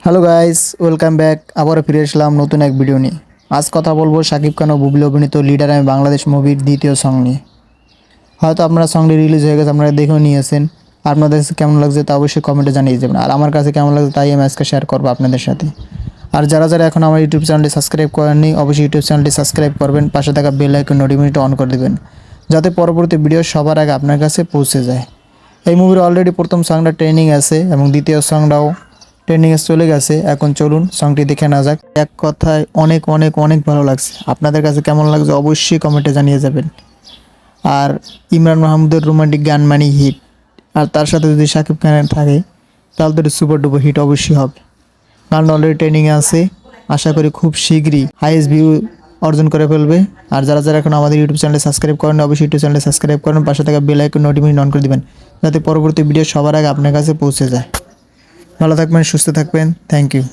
Hello guys, welcome back. আবারও ফিরে আসলাম নতুন এক ভিডিও নিয়ে। আজ কথা বলবো শাকিব খান ও বুবলি অভিনীত লিডার আমি বাংলাদেশ মুভির দ্বিতীয় সং নিয়ে। হয়তো আপনারা সংটি রিলিজ হয়ে গেছে, আপনারা দেখেও নিয়েছেন। আপনাদের কাছে কেমন লাগছে তা অবশ্যই কমেন্টে জানিয়ে দেবেন। আর আমার কাছে কেমন লাগছে তাই আমি আজকে শেয়ার করবো আপনাদের সাথে। আর যারা যারা এখন আমার ইউটিউব চ্যানেলটি সাবস্ক্রাইব করেননি, অবশ্যই ইউটিউব চ্যানেলটি সাবস্ক্রাইব করবেন, পাশে থাকা বেল আইকন নোটিফিকেশনটা অন করে দেবেন, যাতে পরবর্তী ভিডিও সবার আগে আপনার কাছে পৌঁছে যায়। এই মুভির অলরেডি প্রথম সংটা ট্রেনিং আছে এবং দ্বিতীয় সংটাও ট্রেনিংয়ে চলে গেছে। এখন চলুন সংটি দেখে না যাক। এক কথায় অনেক অনেক অনেক ভালো লাগছে। আপনাদের কাছে কেমন লাগছে অবশ্যই কমেন্টে জানিয়ে যাবেন। আর ইমরান মাহমুদের রোমান্টিক গান মানে হিট, আর তার সাথে যদি শাকিব খানের থাকে তাহলে তো সুপার ডুপার হিট অবশ্যই হবে। গানটা অলরেডি ট্রেনিংয়ে আছে, আশা করি খুব শীঘ্রই হাইয়েস্ট ভিউ অর্জন করে ফেলবে। আর যারা যারা এখন আমাদের ইউটিউব চ্যানেলে সাবস্ক্রাইব করেন, অবশ্যই ইউটিউব চ্যানেলে সাবস্ক্রাইব করেন, পাশে থাকা বেল আইকন নোটিফিকেশন অন করে দিবেন, যাতে পরবর্তী ভিডিও সবার আগে আপনার কাছে পৌঁছে যায়। ভালো থাকবেন, সুস্থ থাকবেন। Thank you.